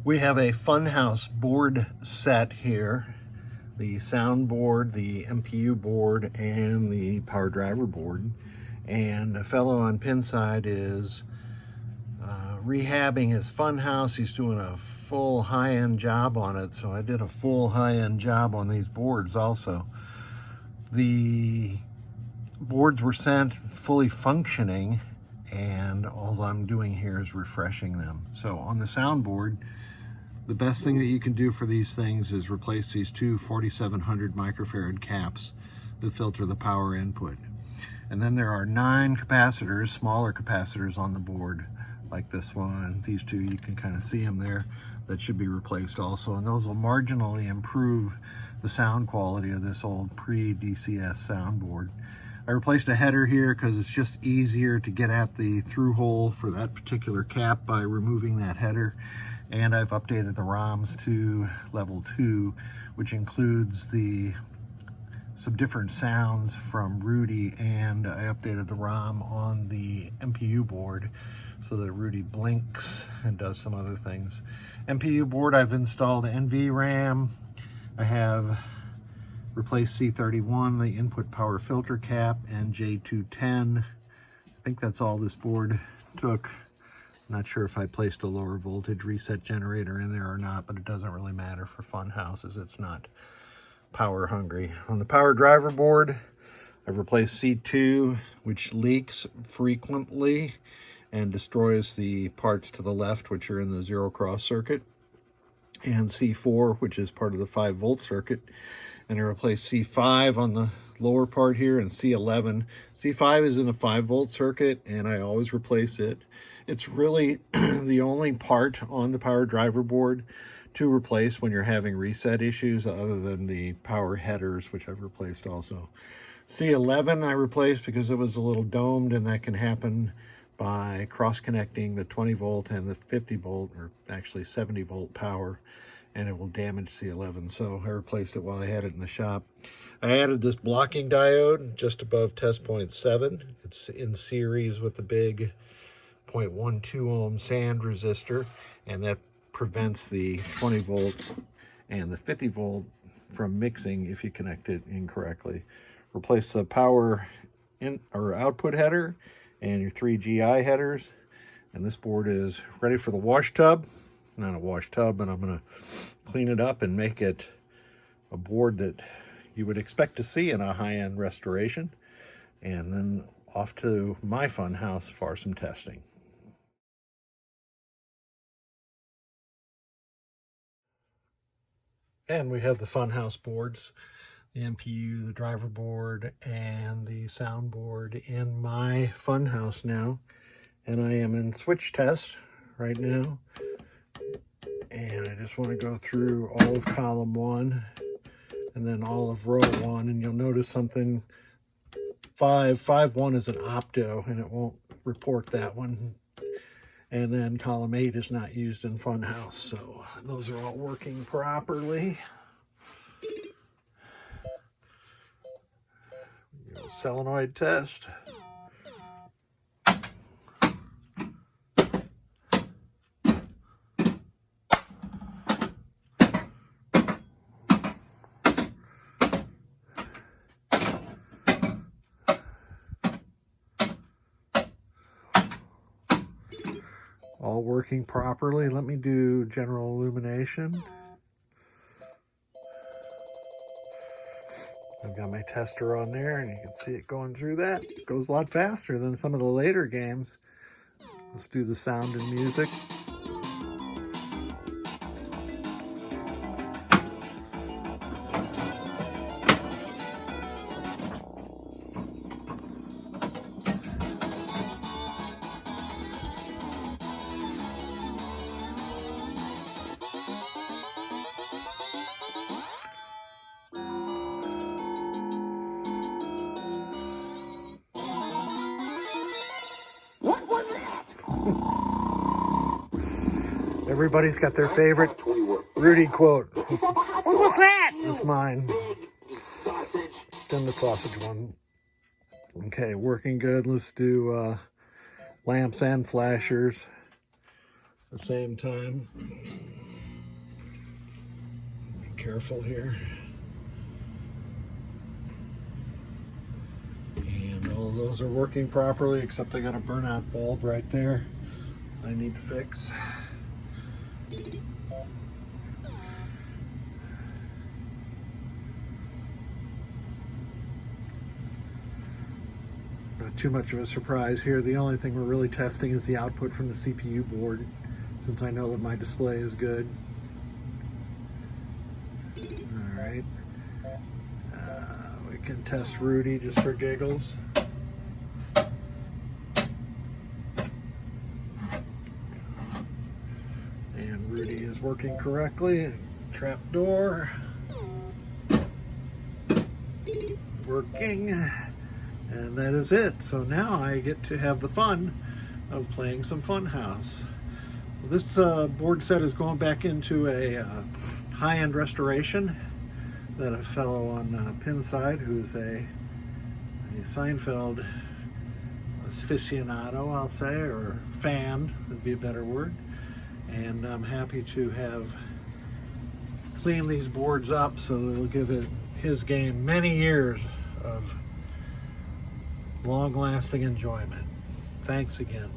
We have a FunHouse board set here. The sound board, the MPU board, and the power driver board. And a fellow on pin side is rehabbing his FunHouse. He's doing a full high-end job on it, so I did a full high-end job on these boards also. The boards were sent fully functioning, and all I'm doing here is refreshing them. So on the soundboard, the best thing that you can do for these things is replace these two 4700 microfarad caps that filter the power input. And then there are 9 capacitors, smaller capacitors on the board, like this one. These two, you can kind of see them there, that should be replaced also. And those will marginally improve the sound quality of this old pre-DCS soundboard. I replaced a header here because it's just easier to get at the through hole for that particular cap by removing that header. And I've updated the ROMs to level 2, which includes some different sounds from Rudy, and I updated the ROM on the MPU board so that Rudy blinks and does some other things. MPU board, I've installed NVRAM. I have replaced C31, the input power filter cap, and J210. I think that's all this board took. Not sure if I placed a lower voltage reset generator in there or not, but it doesn't really matter for FunHouses. It's not power hungry. On the power driver board, I've replaced C2, which leaks frequently and destroys the parts to the left, which are in the zero cross circuit, and C4, which is part of the 5-volt circuit. And I replaced C5 on the lower part here, and C11. C5 is in a 5-volt circuit, and I always replace it. It's really the only part on the power driver board to replace when you're having reset issues, other than the power headers, which I've replaced also. C11 I replaced because it was a little domed, and that can happen by cross-connecting the 20-volt and the 50-volt, or actually 70-volt power, and it will damage C11, so I replaced it while I had it in the shop. I added this blocking diode just above test point 7. It's in series with the big 0.12 ohm sand resistor, and that prevents the 20-volt and the 50-volt from mixing if you connect it incorrectly. Replace the power in or output header and your 3 GI headers, and this board is ready for the wash tub. Not a wash tub, but I'm going to clean it up and make it a board that you would expect to see in a high-end restoration, and then off to my FunHouse for some testing. And we have the FunHouse boards, the MPU, the driver board, and the sound board in my FunHouse now. And I am in switch test right now. And I just want to go through all of column 1 and then all of row 1. And you'll notice something. 5.1 is an opto, and it won't report that one. And then column 8 is not used in FunHouse, so those are all working properly. Solenoid test. All working properly. Let me do general illumination. I've got my tester on there, and you can see it going through that. It goes a lot faster than some of the later games. Let's do the sound and music. Everybody's got their favorite Rudy quote. What was that? That's mine. Then the sausage one. Okay, working good. Let's do lamps and flashers at the same time. careful here. And all of those are working properly, except I got a burnout bulb right there I need to fix. Not too much of a surprise here. The only thing we're really testing is the output from the CPU board, since I know that my display is good. All right. We can test Rudy just for giggles. And Rudy is working correctly. Trap door. Working. And that is it. So now I get to have the fun of playing some FunHouse. This board set is going back into a high-end restoration that a fellow on Pinside, who's a Seinfeld aficionado, I'll say, or fan would be a better word. And I'm happy to have cleaned these boards up so that it'll give it his game many years of long-lasting enjoyment. Thanks again.